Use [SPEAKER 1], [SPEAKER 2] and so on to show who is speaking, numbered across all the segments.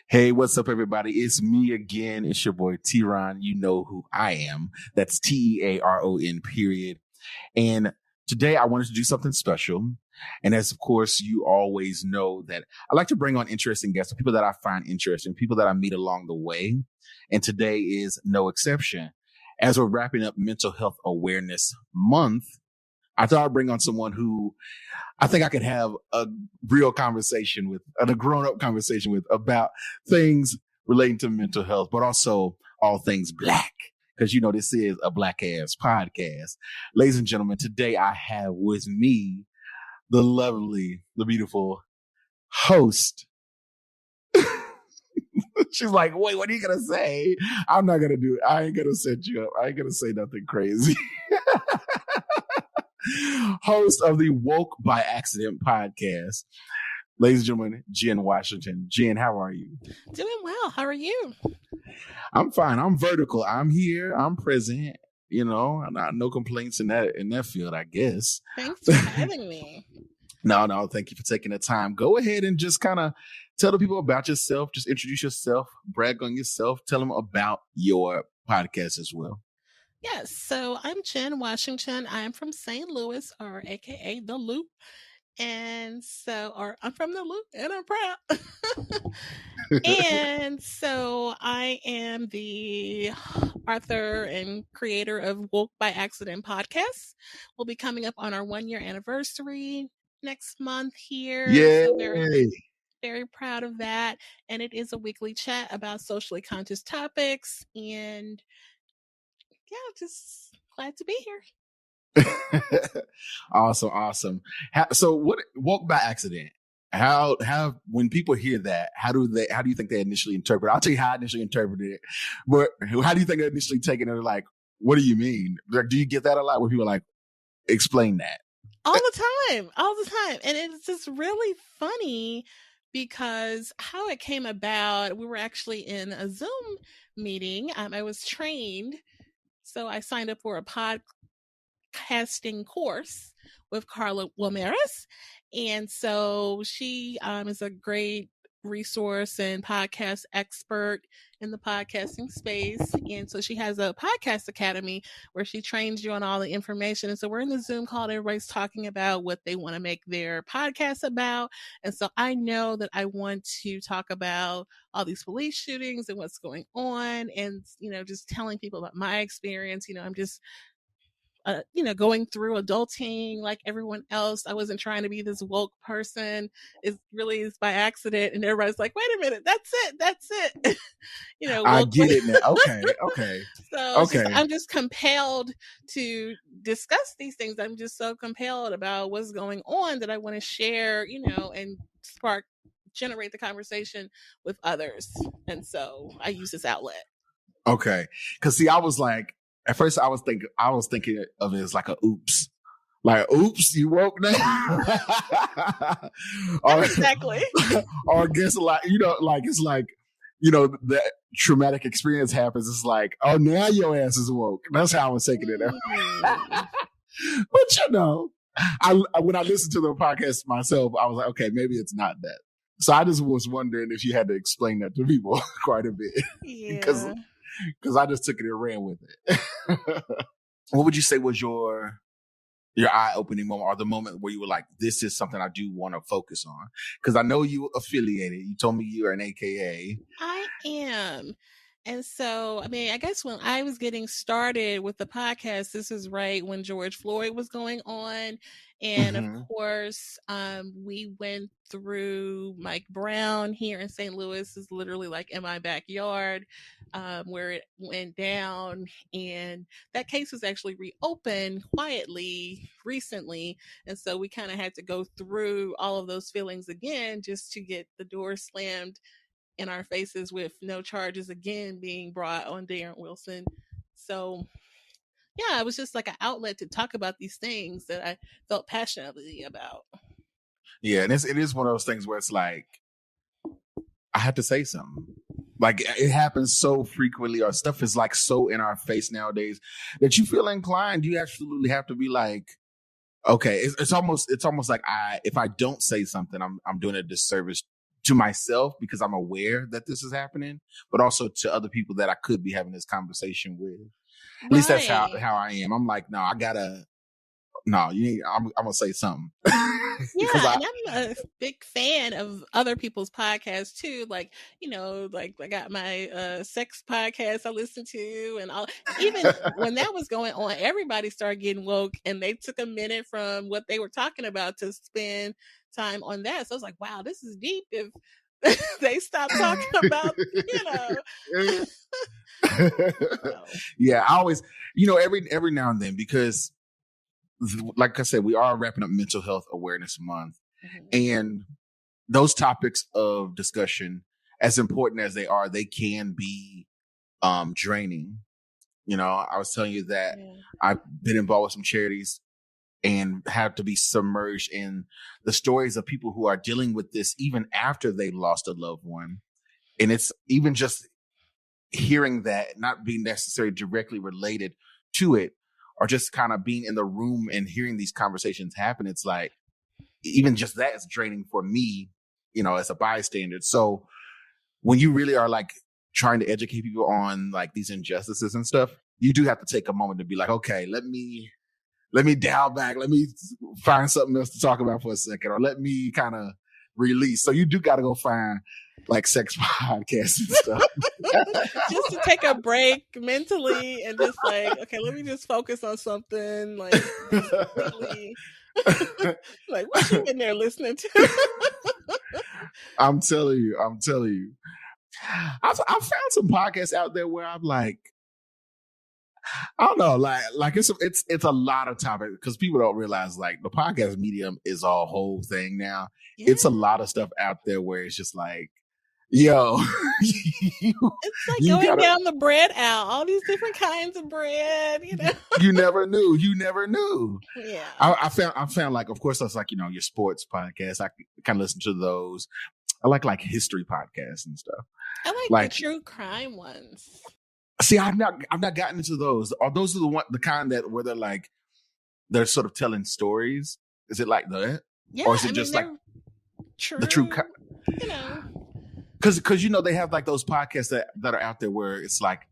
[SPEAKER 1] Hey, what's up, everybody? It's me again. It's your boy TeaRon. You know who I am. That's TeaRon, period. And today I wanted to do something special. And as of course, you always know that I like to bring on interesting guests, people that I find interesting, people that I meet along the way. And today is no exception. As we're wrapping up Mental Health Awareness Month, I thought I'd bring on someone who I think I could have a real conversation with, a grown-up conversation with about things relating to mental health, but also all things Black. Because, this is a Black-ass podcast. Ladies and gentlemen, today I have with me the lovely, the beautiful host. She's like, wait, what are you going to say? I'm not going to do it. I ain't going to set you up. I ain't going to say nothing crazy. Host of the Woke by Accident podcast. Ladies and gentlemen, Jen Washington. Jen, how are you?
[SPEAKER 2] Doing well. How are you?
[SPEAKER 1] I'm fine. I'm vertical. I'm here. I'm present. No complaints in that field, I guess.
[SPEAKER 2] Thanks for having me.
[SPEAKER 1] No. Thank you for taking the time. Go ahead and just kind of tell the people about yourself. Just introduce yourself, brag on yourself, tell them about your podcast as well.
[SPEAKER 2] Yes, so I'm Jen Washington. I'm from St. Louis, or AKA The Loop. And so, or I'm from The Loop and I'm proud. And so I am the author and creator of Woke by Accident podcast. We'll be coming up on our 1-year anniversary next month here.
[SPEAKER 1] Yay!
[SPEAKER 2] So very proud of that. And it is a weekly chat about socially conscious topics, and just glad to be here.
[SPEAKER 1] Awesome. So what Woke by Accident? How when people hear that, how do you think they initially interpret it? I'll tell you how I initially interpreted it, but how do you think they initially take it? And they're like, what do you mean? Like, do you get that a lot where people are like, explain that?
[SPEAKER 2] All the time. And it's just really funny because how it came about, we were actually in a Zoom meeting. I was trained. So I signed up for a podcasting course with Carla Wilmaris. And so she is a great resource and podcast expert in the podcasting space. And so she has a podcast academy where she trains you on all the information. And so we're in the Zoom call. Everybody's talking about what they want to make their podcast about. And so I know that I want to talk about all these police shootings and what's going on, and, just telling people about my experience. I'm just going through adulting like everyone else. I wasn't trying to be this woke person. It really is by accident. And everybody's like, wait a minute, that's it.
[SPEAKER 1] I get it now. Okay.
[SPEAKER 2] So I'm just compelled to discuss these things. I'm just so compelled about what's going on that I want to share, and generate the conversation with others. And so I use this outlet.
[SPEAKER 1] Okay. Because see, I was like, at first, I was thinking of it as like a oops. Like, oops, you woke now.
[SPEAKER 2] Exactly.
[SPEAKER 1] Or I guess it's like, that traumatic experience happens. It's like, oh, now your ass is woke. That's how I was taking it. But when I listened to the podcast myself, I was like, okay, maybe it's not that. So I just was wondering if you had to explain that to people quite a bit.
[SPEAKER 2] Yeah.
[SPEAKER 1] Because I just took it and ran with it. What would you say was your eye-opening moment, or the moment where you were like, this is something I do want to focus on? Because I know you affiliated. You told me you are an AKA.
[SPEAKER 2] I am. And so, I guess when I was getting started with the podcast, this is right when George Floyd was going on. And of course, we went through Mike Brown here in St. Louis, is literally like in my backyard, where it went down. And that case was actually reopened quietly recently. And so we kind of had to go through all of those feelings again, just to get the door slammed in our faces with no charges again being brought on Darren Wilson. So yeah, it was just like an outlet to talk about these things that I felt passionately about.
[SPEAKER 1] Yeah, and it is one of those things where it's like, I had to say something. Like, it happens so frequently, or stuff is like so in our face nowadays that you feel inclined. You absolutely have to be like, okay, it's almost like if I don't say something, I'm doing a disservice to myself because I'm aware that this is happening, but also to other people that I could be having this conversation with. At least that's how I am. I'm like, no, I gotta, no, I'm gonna say something.
[SPEAKER 2] Yeah, and I'm a big fan of other people's podcasts too. Like, like I got my sex podcast I listen to, and all. Even when that was going on, everybody started getting woke, and they took a minute from what they were talking about to spend time on that. So I was like, wow, this is deep. If they stopped talking about,
[SPEAKER 1] Yeah, I always, every now and then, because like I said, we are wrapping up Mental Health Awareness Month, and those topics of discussion, as important as they are, they can be draining. I was telling you that I've been involved with some charities and have to be submerged in the stories of people who are dealing with this even after they lost a loved one. And it's even just hearing that, not being necessarily directly related to it, or just kind of being in the room and hearing these conversations happen. It's like, even just that is draining for me, as a bystander. So when you really are like trying to educate people on like these injustices and stuff, you do have to take a moment to be like, okay, let me dial back. Let me find something else to talk about for a second, or let me kind of release. So you do got to go find like sex podcasts and stuff.
[SPEAKER 2] Just to take a break mentally and just like, okay, let me just focus on something like completely. Like, what you in there listening to?
[SPEAKER 1] I'm telling you. I found some podcasts out there where I'm like, I don't know, like it's a lot of topics, because people don't realize like the podcast medium is a whole thing now. Yeah. It's a lot of stuff out there where it's just like, yo,
[SPEAKER 2] it's like going down the bread aisle, all these different kinds of bread,
[SPEAKER 1] You never knew.
[SPEAKER 2] Yeah.
[SPEAKER 1] I found like, of course, that's like, your sports podcasts. I kind of listen to those. I like history podcasts and stuff.
[SPEAKER 2] I like the true crime ones.
[SPEAKER 1] See, I've not gotten into those. Are those the kind that where they're sort of telling stories? Is it like that?
[SPEAKER 2] Yeah,
[SPEAKER 1] or is it just like
[SPEAKER 2] true,
[SPEAKER 1] the true? Because they have like those podcasts that are out there where it's like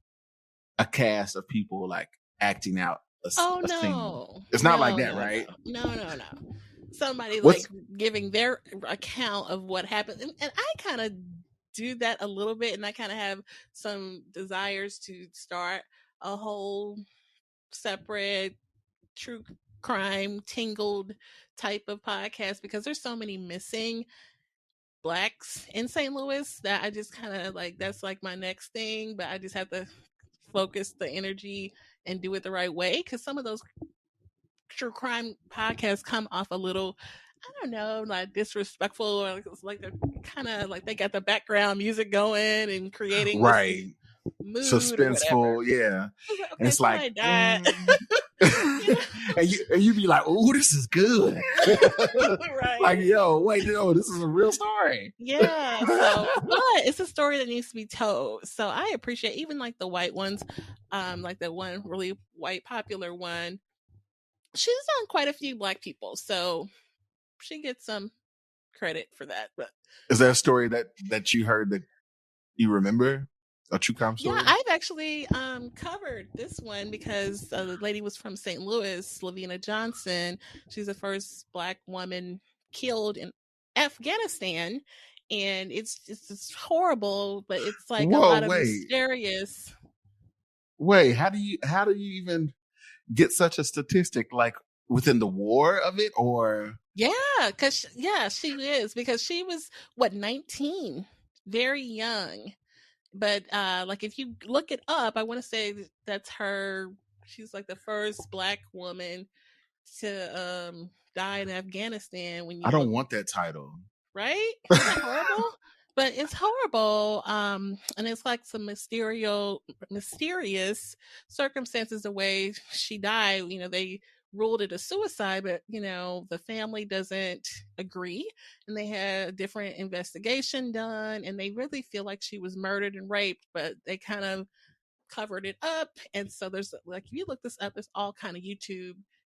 [SPEAKER 1] a cast of people like acting out a scene. It's not like that, right?
[SPEAKER 2] No. Somebody like giving their account of what happened, and I kind of do that a little bit, and I kind of have some desires to start a whole separate true crime tingled type of podcast, because there's so many missing Blacks in St. Louis that I just kind of like, that's like my next thing, but I just have to focus the energy and do it the right way, because some of those true crime podcasts come off a little, I don't know, like disrespectful, or like they're kind of like they got the background music going and creating
[SPEAKER 1] right
[SPEAKER 2] this mood,
[SPEAKER 1] suspenseful, yeah.
[SPEAKER 2] Like, okay,
[SPEAKER 1] and it's like,
[SPEAKER 2] and
[SPEAKER 1] you be like, oh, this is good.
[SPEAKER 2] Right.
[SPEAKER 1] Like, this is a real story.
[SPEAKER 2] Yeah. So, but it's a story that needs to be told. So I appreciate even like the white ones, like that one really white popular one. She's on quite a few Black people, so she gets some credit for that. But
[SPEAKER 1] is there a story that you heard that you remember? A true crime story?
[SPEAKER 2] Yeah, I've actually covered this one because the lady was from St. Louis, Lavina Johnson. She's the first Black woman killed in Afghanistan, and it's just horrible, but it's like a lot of mysterious.
[SPEAKER 1] Wait, how do you even get such a statistic, like within the war of it, or?
[SPEAKER 2] Yeah, she is, because she was 19, very young. But like if you look it up, I want to say that's her. She's like the first Black woman to die in Afghanistan.
[SPEAKER 1] I don't want that title.
[SPEAKER 2] Right? Isn't that horrible? But it's horrible. And it's like some mysterious circumstances the way she died. They ruled it a suicide, but the family doesn't agree, and they had a different investigation done, and they really feel like she was murdered and raped, but they kind of covered it up. And so there's like, if you look this up, there's all kind of YouTube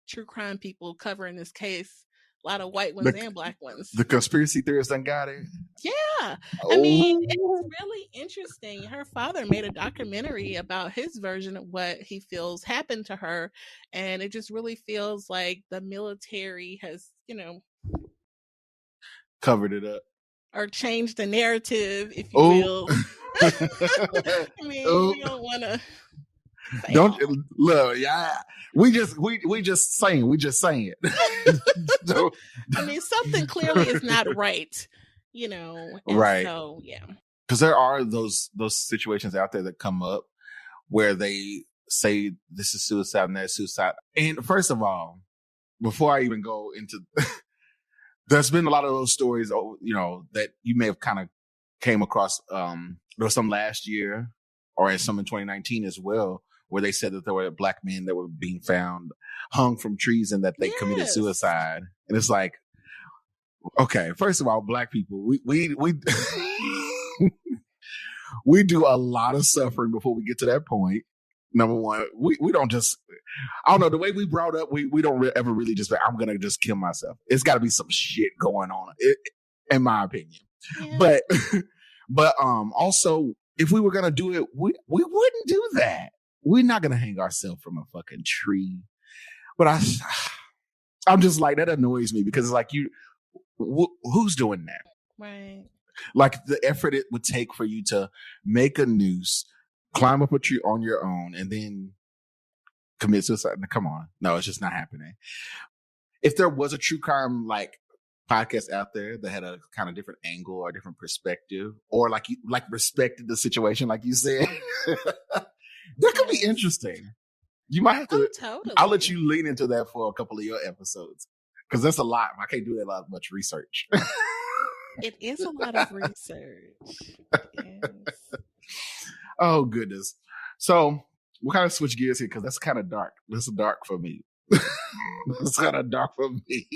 [SPEAKER 2] true crime people covering this case A lot of white ones and black ones.
[SPEAKER 1] The conspiracy theorists done got it.
[SPEAKER 2] Yeah. I mean, it's really interesting. Her father made a documentary about his version of what he feels happened to her. And it just really feels like the military has,
[SPEAKER 1] covered it up.
[SPEAKER 2] Or changed the narrative, if you will. I mean, we don't want to.
[SPEAKER 1] Don't look, yeah. We just saying. We just saying.
[SPEAKER 2] I mean, something clearly is not right,
[SPEAKER 1] right?
[SPEAKER 2] So yeah,
[SPEAKER 1] because there are those situations out there that come up where they say this is suicide and that's suicide. And first of all, before I even go into, there's been a lot of those stories, that you may have kind of came across. There was some last year, or some in 2019 as well, where they said that there were black men that were being found hung from trees and that they committed suicide. And it's like, okay, first of all, black people, we we do a lot of suffering before we get to that point. Number one, we don't just, I don't know, the way we brought up, we don't ever really just, I'm going to just kill myself. It's got to be some shit going on, in my opinion. Yeah. But also, if we were going to do it, we wouldn't do that. We're not going to hang ourselves from a fucking tree. But I'm just like, that annoys me because it's like, who's doing that?
[SPEAKER 2] Right.
[SPEAKER 1] Like the effort it would take for you to make a noose, climb up a tree on your own, and then commit suicide. Come on. No, it's just not happening. If there was a true crime like podcast out there that had a kind of different angle or different perspective, or like respected the situation, like you said, that could be interesting. You might have to. Totally. I'll let you lean into that for a couple of your episodes because that's a lot. I can't do that much research.
[SPEAKER 2] It is a lot of research. Yes.
[SPEAKER 1] Oh goodness. So we'll kind of switch gears here because that's kind of dark. That's dark for me. It's kind of dark for me.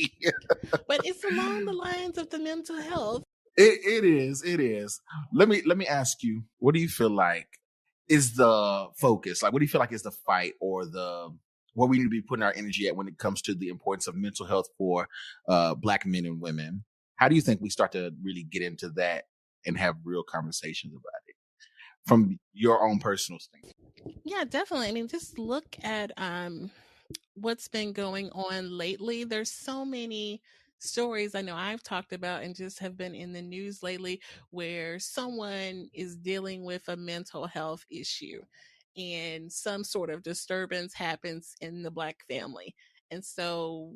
[SPEAKER 2] But it's along the lines of the mental health.
[SPEAKER 1] It is. Let me ask you, what do you feel like is the focus? Like, what do you feel like is the fight or where we need to be putting our energy at when it comes to the importance of mental health for Black men and women? How do you think we start to really get into that and have real conversations about it from your own personal standpoint?
[SPEAKER 2] Yeah, definitely. I mean, just look at what's been going on lately. There's so many stories I know I've talked about and just have been in the news lately where someone is dealing with a mental health issue and some sort of disturbance happens in the Black family. And so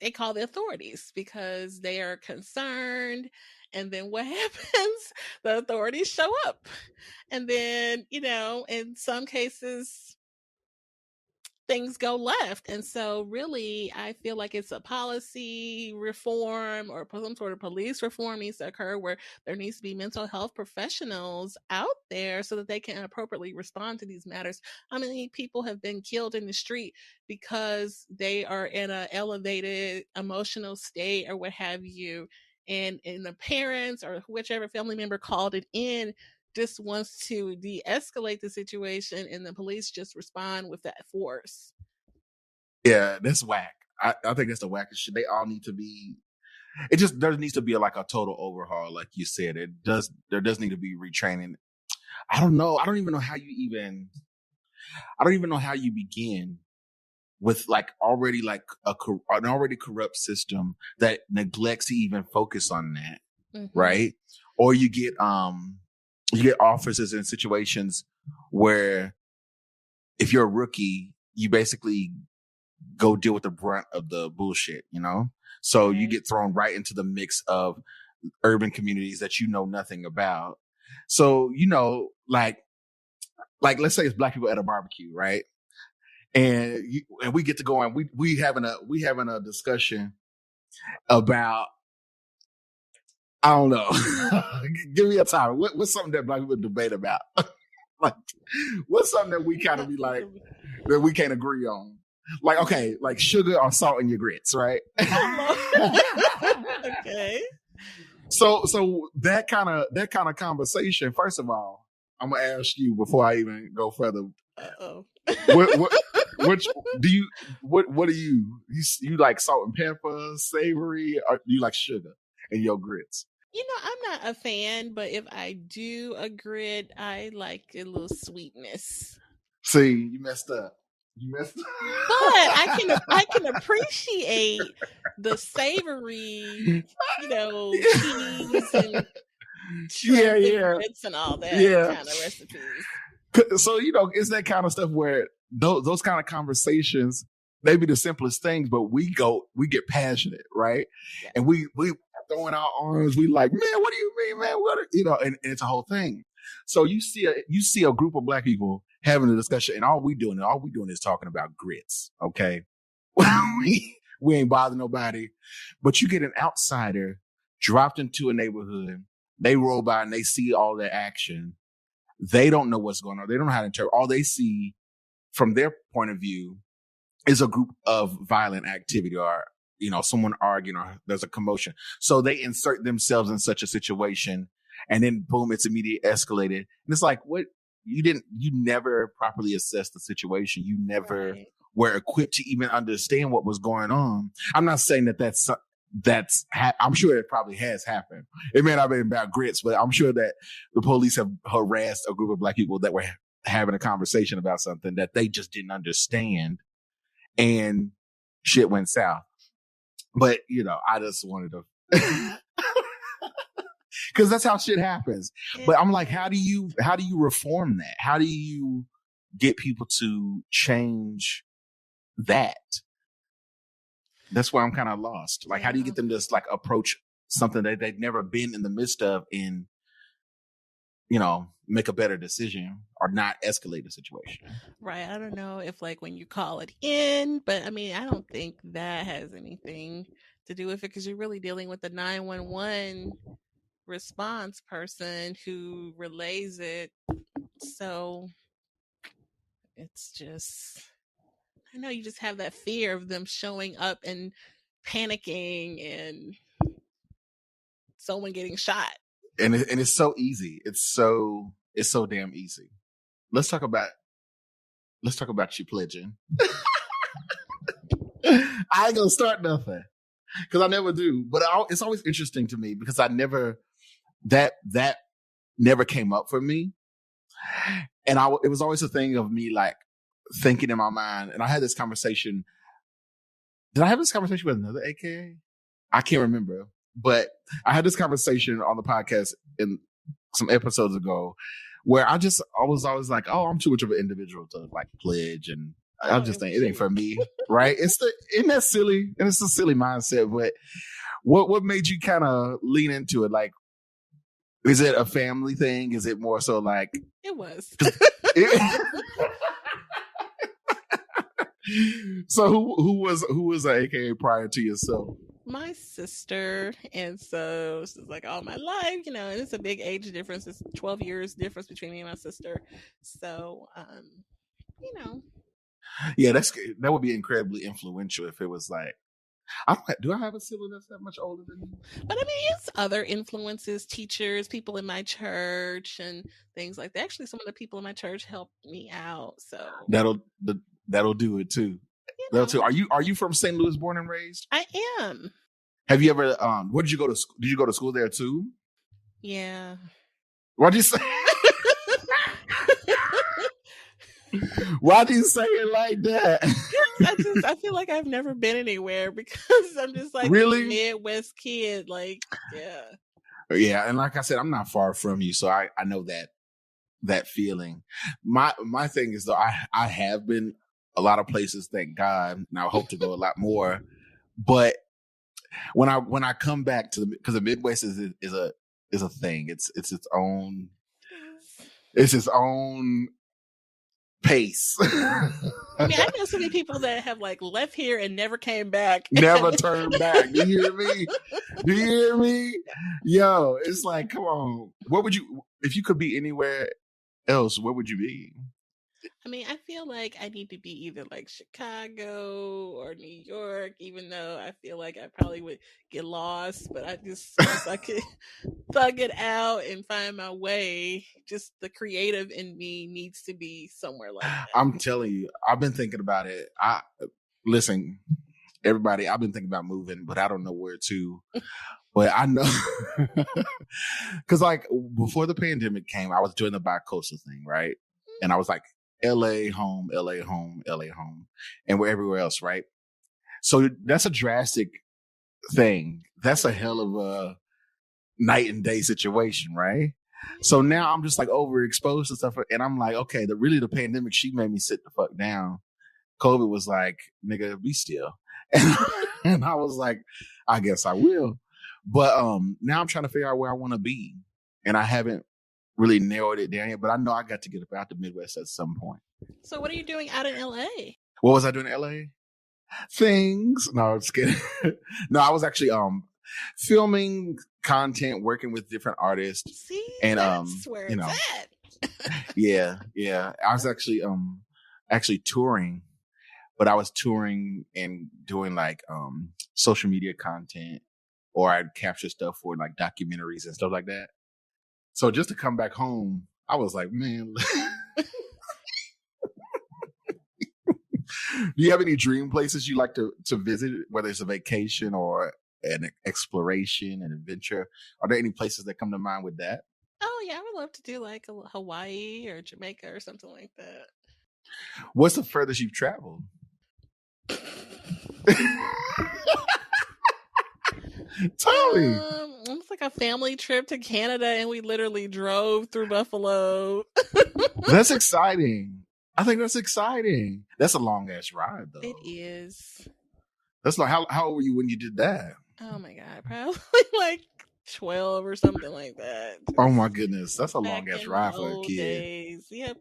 [SPEAKER 2] they call the authorities because they are concerned. And then what happens? The authorities show up. And then, in some cases, things go left. And so really, I feel like it's a policy reform or some sort of police reform needs to occur where there needs to be mental health professionals out there so that they can appropriately respond to these matters. How many people have been killed in the street because they are in an elevated emotional state or what have you? And the parents or whichever family member called it in just wants to de-escalate the situation and the police just respond with that force.
[SPEAKER 1] Yeah, that's whack. I think that's the wackest shit. They all need to be, there needs to be a total overhaul, like you said. There does need to be retraining. I don't know. I don't even know how you begin with an already corrupt system that neglects to even focus on that. Mm-hmm. Right. Or you get officers in situations where if you're a rookie, you basically go deal with the brunt of the bullshit, So you get thrown right into the mix of urban communities that you know nothing about. So, like let's say it's Black people at a barbecue, right? And we get to go and we having a discussion about, I don't know. Give me a time. What's something that Black people debate about? Like, what's something that we kind of be like, that we can't agree on? Like, okay, like sugar or salt in your grits, right?
[SPEAKER 2] Okay.
[SPEAKER 1] So that kind of conversation, first of all, I'm going to ask you before I even go further.
[SPEAKER 2] Uh-oh.
[SPEAKER 1] Which do you? What do you? You like salt and pepper, savory, or do you like sugar in your grits?
[SPEAKER 2] I'm not a fan, but if I do a grit, I like a little sweetness.
[SPEAKER 1] See, you messed up. You messed up.
[SPEAKER 2] But I can appreciate the savory, cheese and shrimp and grits and all that kind of recipes.
[SPEAKER 1] So it's that kind of stuff where those kind of conversations, they be the simplest things, but we get passionate, right? Yeah. And we throwing our arms. We like, man, what do you mean, man? And it's a whole thing. So you see a group of Black people having a discussion, and all we doing is talking about grits. Okay, we ain't bothering nobody. But you get an outsider dropped into a neighborhood. They roll by and they see all that action. They don't know what's going on. They don't know how to interpret. All they see from their point of view is a group of violent activity, or someone arguing, or there's a commotion. So they insert themselves in such a situation, and then boom, it's immediately escalated. And it's like, what? You never properly assessed the situation. You never were equipped to even understand what was going on. I'm not saying I'm sure it probably has happened. It may not have been about grits, but I'm sure that the police have harassed a group of Black people that were having a conversation about something that they just didn't understand, and shit went south. But, I just wanted to, because that's how shit happens. But I'm like, how do you reform that? How do you get people to change that? That's where I'm kind of lost. Like, how do you get them to just like approach something that they've never been in the midst of and, make a better decision or not escalate the situation?
[SPEAKER 2] Right. I don't know if like when you call it in, but I mean, I don't think that has anything to do with it, because you're really dealing with the 911 response person who relays it. So it's just, I know you just have that fear of them showing up and panicking and someone getting shot.
[SPEAKER 1] And it's so easy. It's so damn easy. Let's talk about you pledging. I ain't gonna start nothing because I never do. But it's always interesting to me because I never that never came up for me, and it was always a thing of me like thinking in my mind. And I had this conversation. Did I have this conversation with another AKA? I can't remember. But I had this conversation on the podcast in some episodes ago where I was always like, oh, I'm too much of an individual to like pledge. And I just think it ain't for me. Right. Isn't that silly? And it's a silly mindset. But what made you kind of lean into it? Like, is it a family thing? Is it more so like
[SPEAKER 2] it was?
[SPEAKER 1] So who was an AKA prior to yourself?
[SPEAKER 2] My sister. And so it's like all my life, and it's a big age difference. It's 12 years difference between me and my sister. So,
[SPEAKER 1] Yeah, that would be incredibly influential if it was like, do I have a sibling that's that much older than me?
[SPEAKER 2] But I mean, it's other influences, teachers, people in my church, and things like that. Actually, some of the people in my church helped me out. So that'll do it too. Are you from St. Louis, born and raised? I am.
[SPEAKER 1] Have you ever? Where did you go to? Did you go to school there too?
[SPEAKER 2] Yeah.
[SPEAKER 1] What'd you say? Why do you say it like that?
[SPEAKER 2] I feel like I've never been anywhere because I'm just like
[SPEAKER 1] really
[SPEAKER 2] a Midwest kid. Like,
[SPEAKER 1] yeah. And like I said, I'm not far from you, so I know that feeling. My thing is though, I have been a lot of places, thank God, and I hope to go a lot more. But when I come back to because the Midwest is a thing. It's its own pace.
[SPEAKER 2] I mean, I know so many people that have like left here and never came back.
[SPEAKER 1] Never turned back. Do you hear me? Yo, it's like, come on. What would you, if you could be anywhere else, where would you be?
[SPEAKER 2] I mean, I feel like I need to be either like Chicago or New York, even though I feel like I probably would get lost. But I just, if I could thug it out and find my way, just the creative in me needs to be somewhere like that.
[SPEAKER 1] I'm telling you, I've been thinking about it. Listen, everybody, I've been thinking about moving, but I don't know where to. But I know, because like before the pandemic came, I was doing the bi-coastal thing, right? And I was like, LA home, LA home, LA home, and we're everywhere else, right? So that's a drastic thing. That's a hell of a night and day situation, right? So now I'm just like overexposed to stuff, and I'm like, okay, the pandemic, she made me sit the fuck down. COVID was like, nigga, be still, and I was like, I guess I will. But now I'm trying to figure out where I want to be, and I haven't really narrowed it down yet. But I know I got to get out the Midwest at some point.
[SPEAKER 2] So, what are you doing out in LA?
[SPEAKER 1] What was I doing in LA? Things. No, I'm just kidding. No, I was actually filming content, working with different artists.
[SPEAKER 2] See,
[SPEAKER 1] and
[SPEAKER 2] that's where it's at.
[SPEAKER 1] yeah. I was actually touring, but I was touring and doing like social media content, or I'd capture stuff for like documentaries and stuff like that. So just to come back home, I was like, man. Do you have any dream places you like to visit, whether it's a vacation or an exploration, an adventure? Are there any places that come to mind with that?
[SPEAKER 2] Oh yeah, I would love to do like a Hawaii or Jamaica or something like that.
[SPEAKER 1] What's the furthest you've traveled? Tell me.
[SPEAKER 2] It was like a family trip to Canada, and we literally drove through Buffalo.
[SPEAKER 1] That's exciting. I think that's exciting. That's a long ass ride, though.
[SPEAKER 2] It is.
[SPEAKER 1] That's like how old were you when you did that?
[SPEAKER 2] Oh my god, probably like 12 or something like that.
[SPEAKER 1] Oh my goodness, that's a long ass ride for a kid.
[SPEAKER 2] Days. Yep,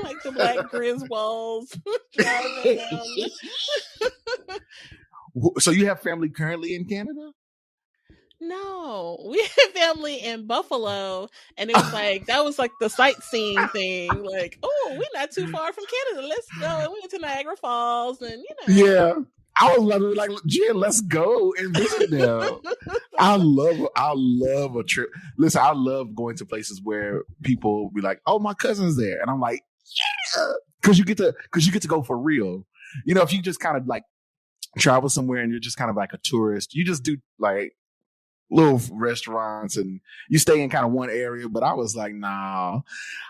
[SPEAKER 2] like the Black Griswolds driving down.
[SPEAKER 1] So you have family currently in Canada?
[SPEAKER 2] No, we had family in Buffalo, and it was like that was like the sightseeing thing. Like, oh, we're not too far from Canada. Let's go. And we went to Niagara Falls, and
[SPEAKER 1] Yeah, I was like, Jen, let's go and visit them. I love a trip. Listen, I love going to places where people be like, oh, my cousin's there, and I'm like, yeah, because you get to go for real. If you just kind of like travel somewhere and you're just kind of like a tourist, you just do like little restaurants and you stay in kind of one area. But I was like, nah,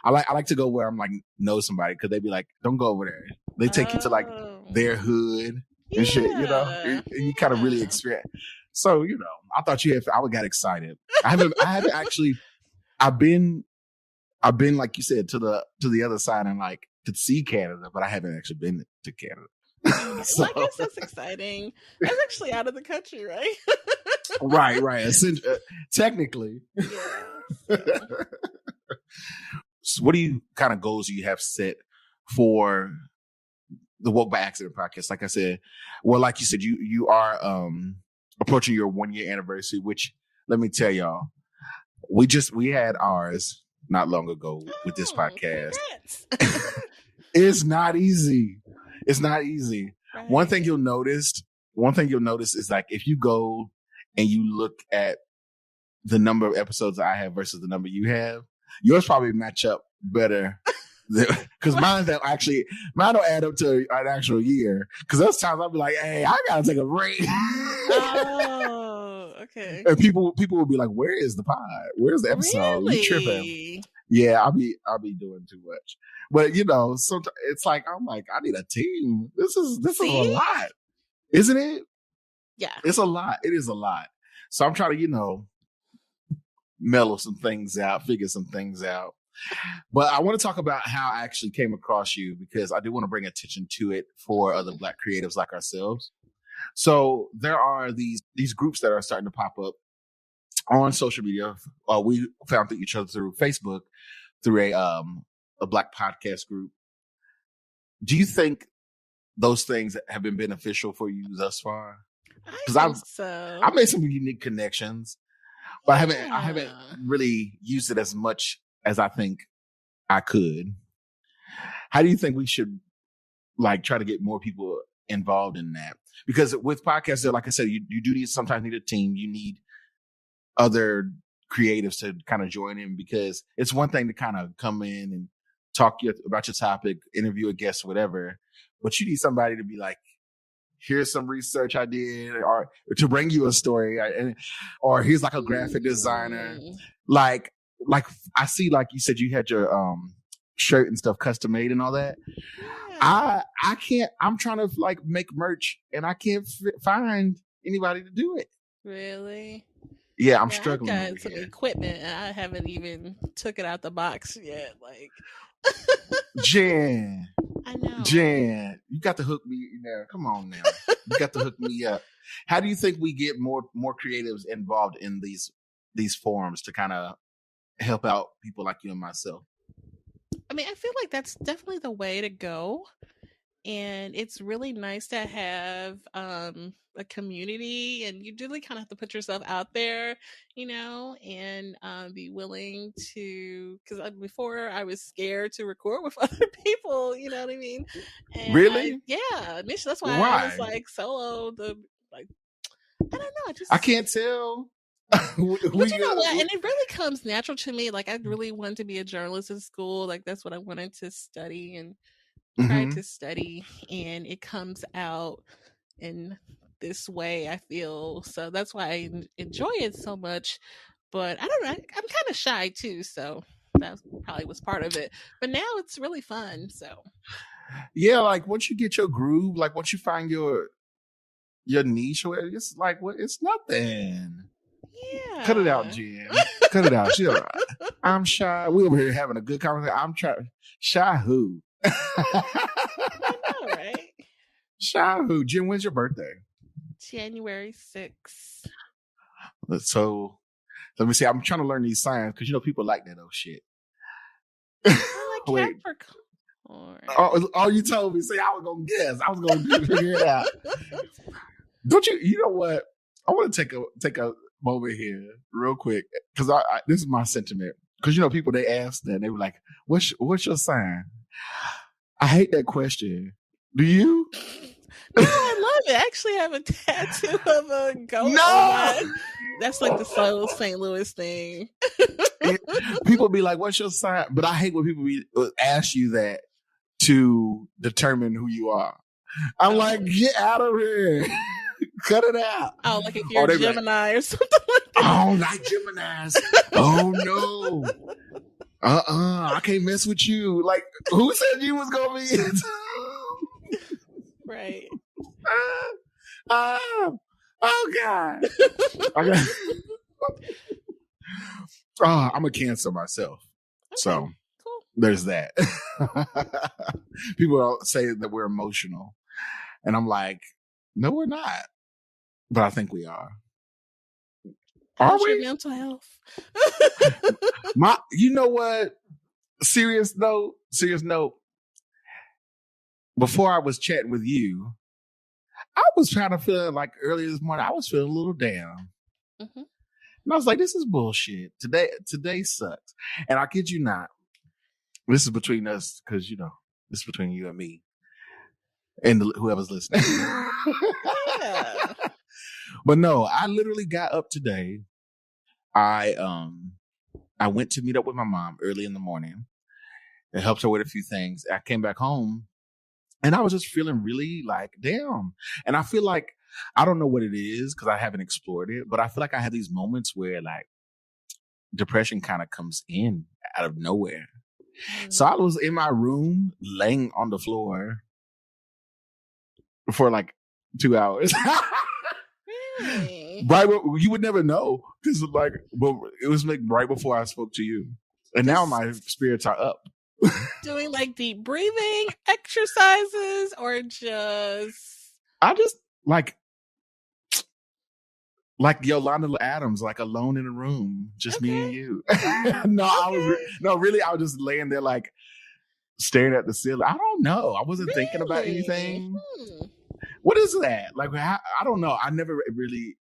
[SPEAKER 1] I like to go where I'm like know somebody, because they be like, don't go over there. They take you to like their hood and shit, you kind of really experience. So I thought I would got excited. I haven't actually. I've been like you said to the other side and like to see Canada, but I haven't actually been to Canada.
[SPEAKER 2] So, well, I guess that's exciting. That's actually out of the country, right?
[SPEAKER 1] Right. Technically.
[SPEAKER 2] Yeah.
[SPEAKER 1] So what kind of goals do you have set for the Woke by Accident podcast? Like I said, well, like you said, you are approaching your 1-year anniversary, which let me tell y'all, we had ours not long ago with this podcast. It's not easy. It's not easy. Right. One thing you'll notice is like if you go and you look at the number of episodes I have versus the number you have, yours probably match up better. Because mine don't add up to an actual year. Because those times I'll be like, hey, I gotta take a break.
[SPEAKER 2] Oh, okay.
[SPEAKER 1] And people will be like, where is the pod? Where's the episode?
[SPEAKER 2] Really?
[SPEAKER 1] You tripping? Yeah, I'll be doing too much. But sometimes it's like I'm like, I need a team. This is a lot, isn't it?
[SPEAKER 2] Yeah,
[SPEAKER 1] it's a lot. It is a lot. So I'm trying to mellow some things out, figure some things out. But I want to talk about how I actually came across you, because I do want to bring attention to it for other Black creatives like ourselves. So there are these groups that are starting to pop up on social media. We found each other through Facebook, through a Black podcast group. Do you think those things have been beneficial for you thus far?
[SPEAKER 2] Because
[SPEAKER 1] I've made some unique connections, but I haven't really used it as much as I think I could. How do you think we should like try to get more people involved in that? Because with podcasts, like I said, you do sometimes need a team. You need other creatives to kind of join in, because it's one thing to kind of come in and talk about your topic, interview a guest, whatever, but you need somebody to be like, here's some research I did, or to bring you a story, or here's like a graphic designer. Like I see, like you said, you had your shirt and stuff custom made and all that. Yeah. I can't. I'm trying to like make merch, and I can't find anybody to do it.
[SPEAKER 2] Really?
[SPEAKER 1] Yeah, I'm struggling.
[SPEAKER 2] I've got some equipment, and I haven't even took it out the box yet. Like,
[SPEAKER 1] Jen,
[SPEAKER 2] I know.
[SPEAKER 1] Jen, you got to hook me now. Come on now, you got to hook me up. How do you think we get more creatives involved in these forums to kind of help out people like you and myself?
[SPEAKER 2] I mean, I feel like that's definitely the way to go. And it's really nice to have a community, and you really kind of have to put yourself out there, and be willing to, because before I was scared to record with other people, you know what I mean? And
[SPEAKER 1] really?
[SPEAKER 2] Initially, that's why I was like solo, I don't know.
[SPEAKER 1] I can't tell.
[SPEAKER 2] But you know what? And it really comes natural to me. Like, I really wanted to be a journalist in school. Like, that's what I wanted to study and tried to study, and it comes out in this way, I feel. So that's why I enjoy it so much. But I don't know. I'm kind of shy too, so that probably was part of it. But now it's really fun. So
[SPEAKER 1] yeah, like once you get your groove, like once you find your niche, it's like it's nothing.
[SPEAKER 2] Yeah.
[SPEAKER 1] Cut it out, Jen. Cut it out. I'm shy. We over here having a good conversation. I'm trying. Shy who?
[SPEAKER 2] I know, right?
[SPEAKER 1] Shy who? Jen, when's your birthday?
[SPEAKER 2] January 6th.
[SPEAKER 1] So let me see. I'm trying to learn these signs, because people like that old shit.
[SPEAKER 2] I like Capricorn.
[SPEAKER 1] Oh, you told me. See, I was gonna guess. I was gonna figure it out. Don't you? You know what? I want to take a moment here, real quick, because this is my sentiment. Because people, they ask that, they were like, "What's your sign?" I hate that question. Do you?
[SPEAKER 2] No, I love it. I actually have a tattoo of a goat. No, that's like the South St. Louis thing.
[SPEAKER 1] People be like, "What's your sign?" But I hate when people ask you that to determine who you are. I'm like, get out of here. Cut it out.
[SPEAKER 2] Oh, like if you're a Gemini or something like that.
[SPEAKER 1] I don't like Geminis. Oh no. I can't mess with you. Like, who said you was gonna be
[SPEAKER 2] right.
[SPEAKER 1] Oh God. I'm a Cancer myself. Okay, so cool. There's that. People say that we're emotional, and I'm like, no, we're not. But I think we are.
[SPEAKER 2] How's your mental health?
[SPEAKER 1] You know what? Serious note. Before I was chatting with you, I was trying to feel like earlier this morning, I was feeling a little down. Mm-hmm. And I was like, this is bullshit. Today sucks. And I kid you not. This is between us, because, this is between you and me and whoever's listening. Yeah. But no, I literally got up today. I went to meet up with my mom early in the morning. It helped her with a few things. I came back home, and I was just feeling really like down. And I feel like, I don't know what it is, because I haven't explored it, but I feel like I have these moments where like depression kind of comes in out of nowhere. Mm-hmm. So I was in my room laying on the floor for like 2 hours. Really? Right, you would never know, because like, but it was like right before I spoke to you, and now my spirits are up.
[SPEAKER 2] Doing like deep breathing exercises, or
[SPEAKER 1] I just like Yolanda Adams, like alone in a room, just me and you. Really, I was just laying there like staring at the ceiling. I don't know. I wasn't thinking about anything. What is that? Like, I don't know. I never really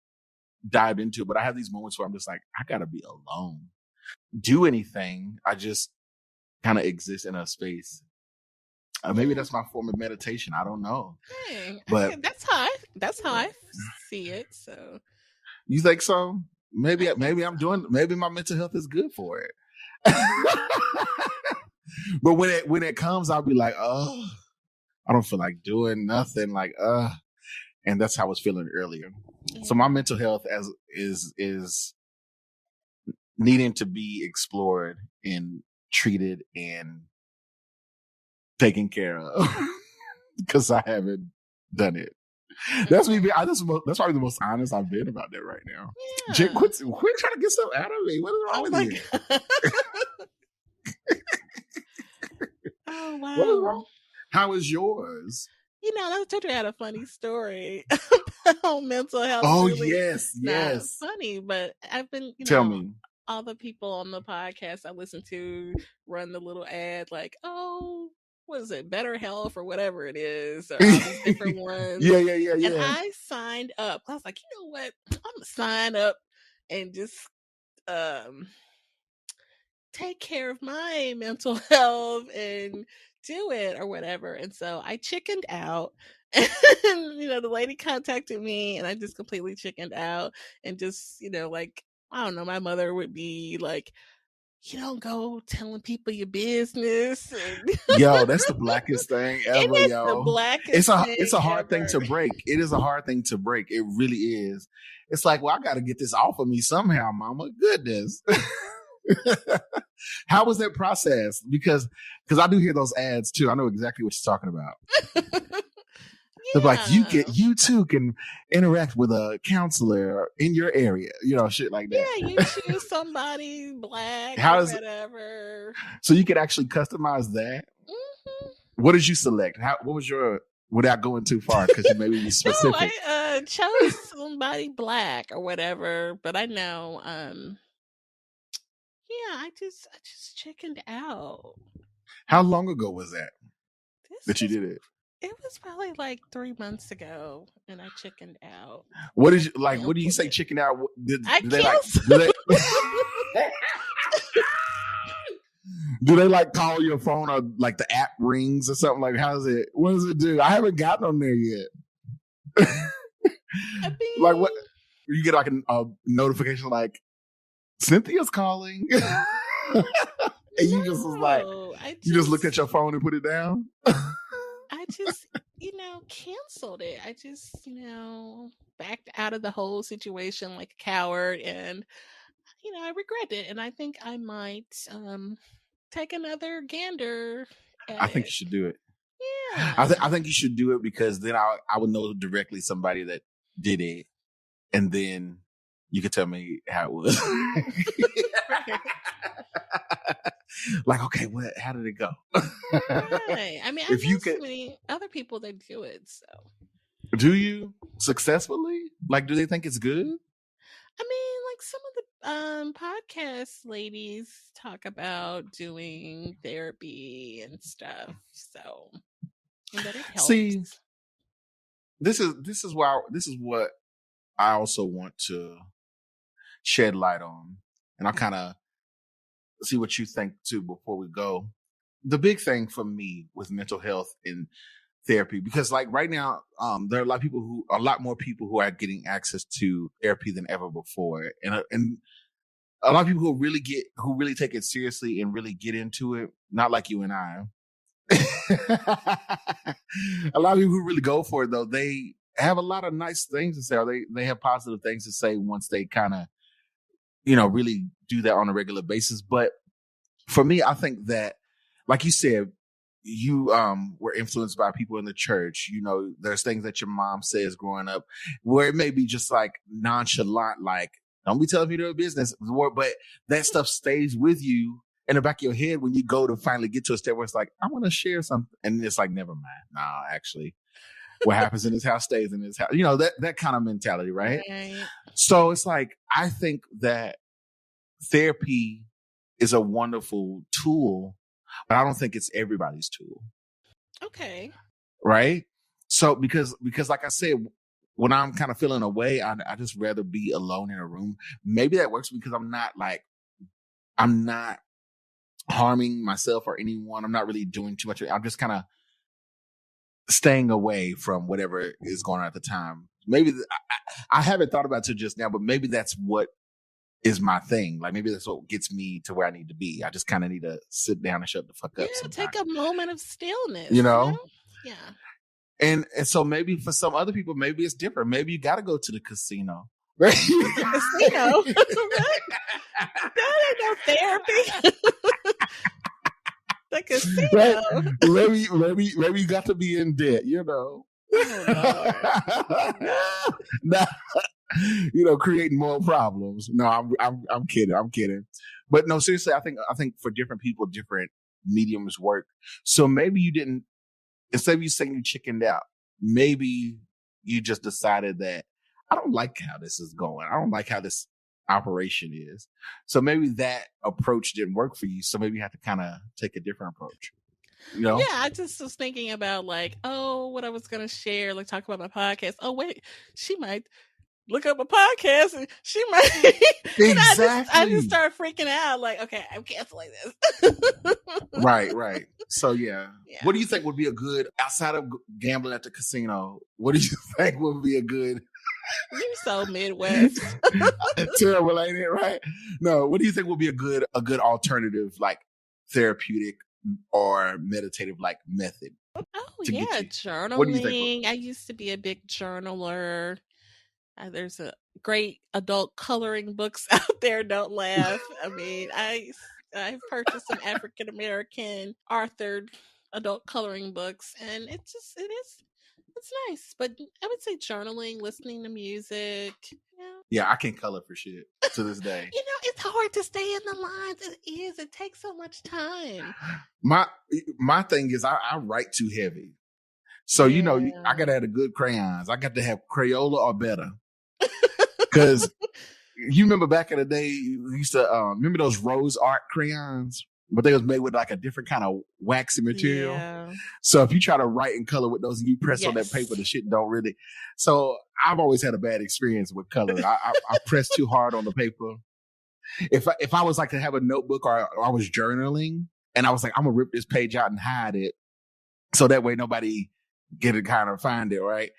[SPEAKER 1] dived into it, but I have these moments where I'm just like, I gotta be alone. Do anything. I just kind of exist in a space. Maybe that's my form of meditation. I don't know.
[SPEAKER 2] Hey,
[SPEAKER 1] But
[SPEAKER 2] that's how I see it. So
[SPEAKER 1] you think so? Maybe
[SPEAKER 2] I think
[SPEAKER 1] maybe I'm doing. Maybe my mental health is good for it. But when it comes, I'll be like, oh, I don't feel like doing nothing. Like, and that's how I was feeling earlier.
[SPEAKER 2] yeah.
[SPEAKER 1] So my mental health is needing to be explored and treated and taken care of because I haven't done it. That's me. That's probably the most honest I've been about that right now.
[SPEAKER 2] Yeah.
[SPEAKER 1] Jake, quit trying to get stuff out of me. What is wrong with you?
[SPEAKER 2] Oh wow.
[SPEAKER 1] What is wrong? How is yours?
[SPEAKER 2] You know, I told you I had a funny story about mental health.
[SPEAKER 1] Oh
[SPEAKER 2] really
[SPEAKER 1] yes.
[SPEAKER 2] not funny, but I've been,
[SPEAKER 1] Tell me.
[SPEAKER 2] all the people on the podcast I listen to run the little ad like, oh, what is it, Better Health or whatever it is, or all these different ones.
[SPEAKER 1] Yeah.
[SPEAKER 2] And I signed up. I was like, you know what? I'm gonna sign up and just take care of my mental health and do it or whatever. And so I chickened out. And the lady contacted me and I just completely chickened out and just, like, I don't know, my mother would be like, you don't go telling people your business. And
[SPEAKER 1] Yo, that's the blackest thing ever,
[SPEAKER 2] it is
[SPEAKER 1] yo.
[SPEAKER 2] the blackest
[SPEAKER 1] It's a hard thing
[SPEAKER 2] ever.
[SPEAKER 1] to break. It is a hard thing to break. It really is. It's like, well, I got to get this off of me somehow, mama. Goodness. How was that process? Because I do hear those ads too. I know exactly what you're talking about. They're like, you too can interact with a counselor in your area, shit like that.
[SPEAKER 2] Yeah, you choose somebody black or whatever.
[SPEAKER 1] So you could actually customize that.
[SPEAKER 2] Mm-hmm.
[SPEAKER 1] What did you select? What was your, without going too far, because you maybe be specific.
[SPEAKER 2] No, I chose somebody black or whatever, but I know, yeah, I just chickened out.
[SPEAKER 1] How long ago was that you did it?
[SPEAKER 2] It was probably like 3 months ago, and I chickened out.
[SPEAKER 1] What did you like? What do you say? Chicken out? Do they like call your phone or like the app rings or something? Like, what does it do? I haven't gotten on there yet. Like what? You get like a notification like Cynthia's calling, and you just was like, you just looked at your phone and put it down.
[SPEAKER 2] I just, canceled it. I just, backed out of the whole situation like a coward, and I regret it, and I think I might take another gander at
[SPEAKER 1] I think you should do it.
[SPEAKER 2] Yeah.
[SPEAKER 1] I think you should do it because then I would know directly somebody that did it, and then you could tell me how it was. Like, okay, how did it go?
[SPEAKER 2] Right. I mean, I know so many other people that do it. So,
[SPEAKER 1] do you successfully? Like, do they think it's good?
[SPEAKER 2] I mean, like some of the podcast ladies talk about doing therapy and stuff. So, and that it helps.
[SPEAKER 1] See, this is what I also want to shed light on, and I'll kind of see what you think too before we go. The big thing for me with mental health and therapy, because like right now, there are a lot more people who are getting access to therapy than ever before, and a lot of people who really take it seriously and really get into it. Not like you and I. A lot of people who really go for it, though, they have a lot of nice things to say, or they have positive things to say once they kind of, really do that on a regular basis. But for me, I think that, like you said, you were influenced by people in the church. There's things that your mom says growing up where it may be just like nonchalant, like, don't be telling me their business, but that stuff stays with you in the back of your head when you go to finally get to a step where it's like, I want to share something. And it's like, never mind. Nah, actually, what happens in this house stays in this house. That kind of mentality, right? So it's like, I think that therapy is a wonderful tool, but I don't think it's everybody's tool.
[SPEAKER 2] Okay.
[SPEAKER 1] Right? So because like I said, when I'm kind of feeling away, I just rather be alone in a room. Maybe that works because I'm not harming myself or anyone. I'm not really doing too much. I'm just kind of staying away from whatever is going on at the time. Maybe I haven't thought about it till just now, but maybe that's what is my thing. Like maybe that's what gets me to where I need to be. I just kind of need to sit down and shut the fuck up sometimes.
[SPEAKER 2] Take a moment of stillness.
[SPEAKER 1] You know?
[SPEAKER 2] Yeah.
[SPEAKER 1] And so maybe for some other people, maybe it's different. Maybe you got to go to the casino.
[SPEAKER 2] Casino? That ain't no therapy. The casino.
[SPEAKER 1] Right? Maybe you got to be in debt, you know. Nah, you know, creating more problems. No, I'm kidding. But no, seriously, I think for different people, different mediums work. So maybe you didn't, instead of you saying you chickened out, maybe you just decided that I don't like how this is going. I don't like how this operation is. So maybe that approach didn't work for you. So maybe you have to kind of take a different approach. You know?
[SPEAKER 2] Yeah, I just was thinking about like, oh, what I was gonna share, like talk about my podcast. Oh wait, she might look up a podcast and she might
[SPEAKER 1] Exactly.
[SPEAKER 2] I just start freaking out, like, okay, I'm canceling this.
[SPEAKER 1] Right. So yeah. What do you think would be a good, outside of gambling at the casino, what do you think would be a good?
[SPEAKER 2] You're so Midwest.
[SPEAKER 1] Terrible, ain't it? Right? No, what do you think would be a good alternative, like therapeutic or meditative like method?
[SPEAKER 2] Oh yeah, journaling.
[SPEAKER 1] What do you think?
[SPEAKER 2] I used to be a big journaler. There's a great adult coloring books out there. Don't laugh. I mean, I've purchased some African American authored adult coloring books, and it's nice. But I would say journaling, listening to music.
[SPEAKER 1] Yeah, I can't color for shit to this day.
[SPEAKER 2] You know, it's hard to stay in the lines. It is. It takes so much time.
[SPEAKER 1] My thing is I write too heavy. So, you know, I got to have the good crayons. I got to have Crayola or better. Because you remember back in the day, you used to remember those rose art crayons? But they was made with like a different kind of waxy material. Yeah. So if you try to write in color with those and you press on that paper, the shit don't really. So I've always had a bad experience with color. I press too hard on the paper. If I was like to have a notebook or I was journaling and I was like, I'm gonna rip this page out and hide it, so that way nobody get it, kind of find it, right?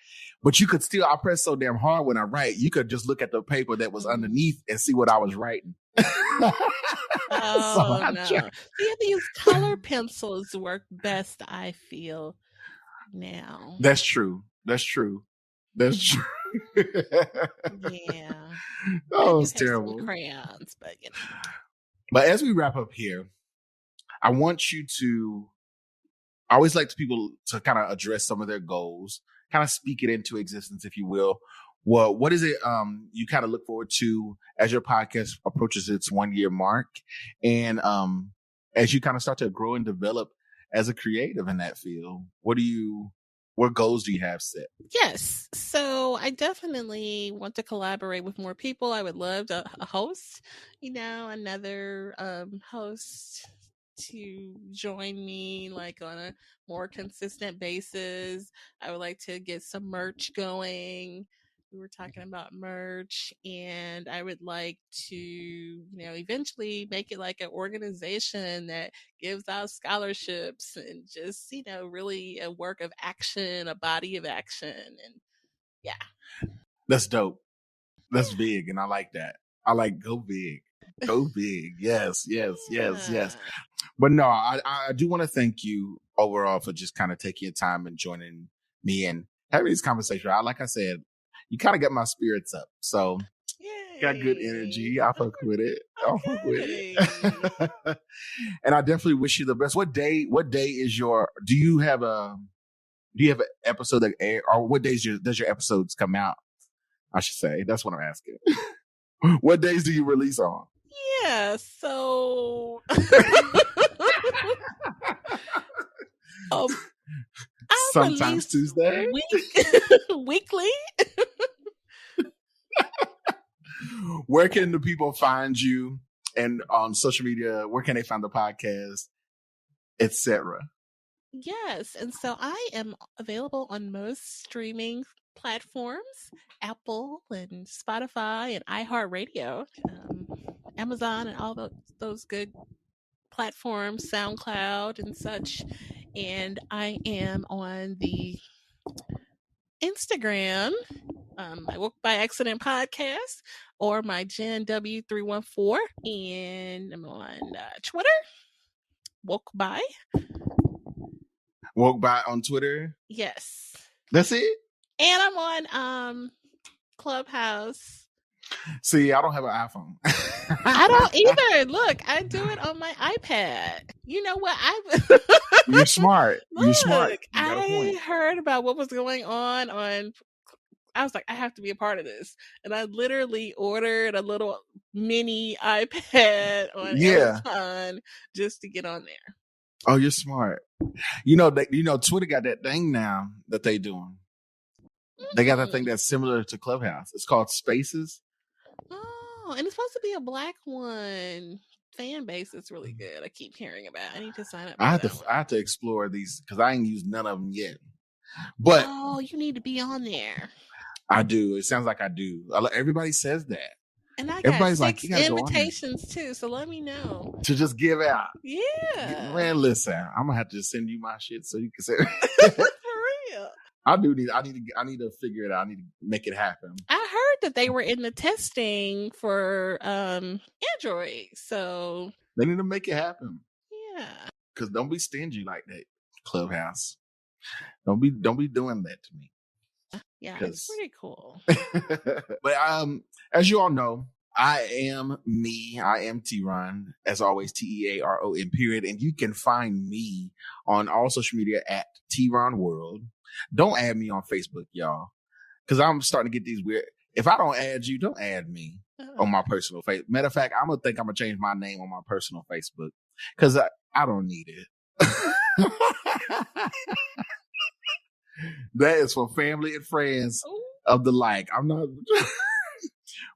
[SPEAKER 1] But you could still, I press so damn hard when I write, you could just look at the paper that was underneath and see what I was writing.
[SPEAKER 2] Oh, no. Yeah, these color pencils work best, I feel, now.
[SPEAKER 1] That's true. Yeah. Oh, it's terrible.
[SPEAKER 2] Crayons, but you know.
[SPEAKER 1] But as we wrap up here, I want you to, I always like people to kind of address some of their goals, kind of speak it into existence, if you will. Well, what is it you kind of look forward to as your podcast approaches its 1 year mark? And as you kind of start to grow and develop as a creative in that field, what goals do you have set?
[SPEAKER 2] Yes. So I definitely want to collaborate with more people. I would love to host, another host to join me like on a more consistent basis. I would like to get some merch going. We were talking about merch, and I would like to, eventually make it like an organization that gives out scholarships and just, really a work of action, a body of action. And yeah.
[SPEAKER 1] That's dope. That's big. And I like that. I like go big. Go big. Yes. But no, I do want to thank you overall for just kind of taking your time and joining me and having this conversation. Like I said, you kind of got my spirits up. So got good energy. I fuck with it. And I definitely wish you the best. What day is do you have an episode that air, or what days does your episodes come out? I should say. That's what I'm asking. What days do you release on?
[SPEAKER 2] Yeah, so
[SPEAKER 1] sometimes Tuesday,
[SPEAKER 2] weekly.
[SPEAKER 1] Where can the people find you, and on social media? Where can they find the podcast, etc.?
[SPEAKER 2] Yes, and so I am available on most streaming platforms: Apple and Spotify and iHeartRadio, Amazon, and all those good platforms, SoundCloud and such. And I am on the Instagram, my Woke by Accident podcast, or my Gen W314, and I'm on Twitter, Woke by.
[SPEAKER 1] Woke by on Twitter.
[SPEAKER 2] Yes.
[SPEAKER 1] That's it.
[SPEAKER 2] And I'm on Clubhouse.
[SPEAKER 1] See, I don't have an iPhone.
[SPEAKER 2] I don't either. Look, I do it on my iPad. You know what?
[SPEAKER 1] You're smart. You're
[SPEAKER 2] Look,
[SPEAKER 1] smart. You got a
[SPEAKER 2] I
[SPEAKER 1] point.
[SPEAKER 2] heard about what was going on. I was like, I have to be a part of this. And I literally ordered a little mini iPad on Amazon just to get on there.
[SPEAKER 1] Oh, you're smart. You know, Twitter got that thing now that they doing. They got that thing that's similar to Clubhouse. It's called Spaces.
[SPEAKER 2] Oh, and it's supposed to be a Black one. Fan base is really good. I keep hearing about. I need to sign up.
[SPEAKER 1] I have to explore these because I ain't used none of them yet. But
[SPEAKER 2] you need to be on there.
[SPEAKER 1] I do. It sounds like I do. Everybody says that.
[SPEAKER 2] And I got 6 invitations too, so let me know.
[SPEAKER 1] To just give out.
[SPEAKER 2] Yeah.
[SPEAKER 1] Man, listen, I'm gonna have to just send you my shit so you can say
[SPEAKER 2] For real.
[SPEAKER 1] I need to figure it out. I need to make it happen.
[SPEAKER 2] I heard that they were in the testing for Android, so
[SPEAKER 1] they need to make it happen.
[SPEAKER 2] Yeah.
[SPEAKER 1] Because don't be stingy like that, Clubhouse. Don't be doing that to me.
[SPEAKER 2] Yeah, it's pretty cool.
[SPEAKER 1] But as you all know, I am me. I am TeaRon, as always, TeaRon period. And you can find me on all social media at TeaRon World. Don't add me on Facebook, y'all, because I'm starting to get these weird. If I don't add you, don't add me on my personal Facebook. Matter of fact, I'm gonna change my name on my personal Facebook because I don't need it. That is for family and friends of the like. I'm not,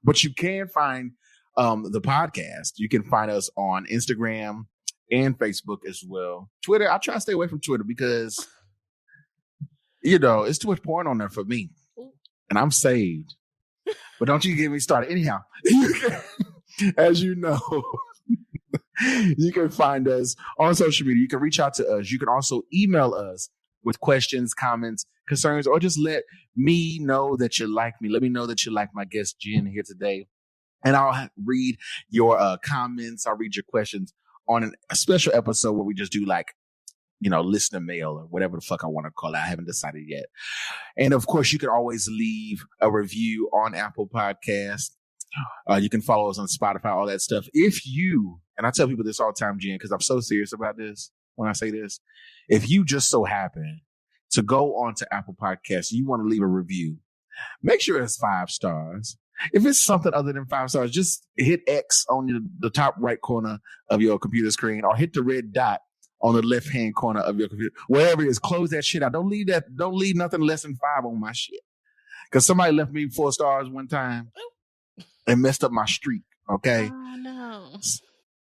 [SPEAKER 1] but you can find the podcast. You can find us on Instagram and Facebook as well. Twitter, I try to stay away from Twitter because, it's too much porn on there for me. And I'm saved. But don't you get me started. Anyhow, as you know, you can find us on social media. You can reach out to us. You can also email us with questions, comments, concerns, or just let me know that you like me. Let me know that you like my guest, Jen, here today. And I'll read your comments. I'll read your questions on a special episode where we just do listener mail or whatever the fuck I want to call it. I haven't decided yet. And of course, you can always leave a review on Apple Podcasts. You can follow us on Spotify, all that stuff. And I tell people this all the time, Jen, because I'm so serious about this when I say this. If you just so happen to go on to Apple Podcasts, you want to leave a review, make sure it's 5 stars. If it's something other than 5 stars, just hit X on the top right corner of your computer screen or hit the red dot on the left-hand corner of your computer. Wherever it is, close that shit out. Don't leave nothing less than 5 on my shit. Because somebody left me 4 stars one time and messed up my streak, okay?
[SPEAKER 2] Oh, no.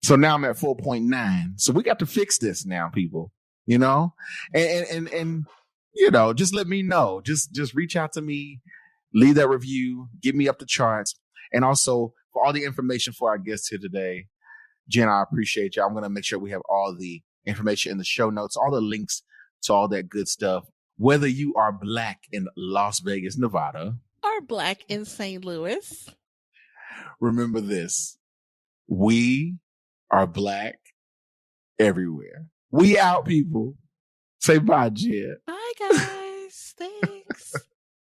[SPEAKER 1] So now I'm at 4.9. So we got to fix this now, people, and just let me know. Just reach out to me, leave that review, get me up the charts. And also for all the information for our guests here today, Jen, I appreciate you. I'm going to make sure we have all the information in the show notes, all the links to all that good stuff. Whether you are Black in Las Vegas, Nevada,
[SPEAKER 2] or Black in St. Louis,
[SPEAKER 1] remember this. We are Black everywhere. We out, people. Say bye, Jen.
[SPEAKER 2] Bye, guys. Thanks.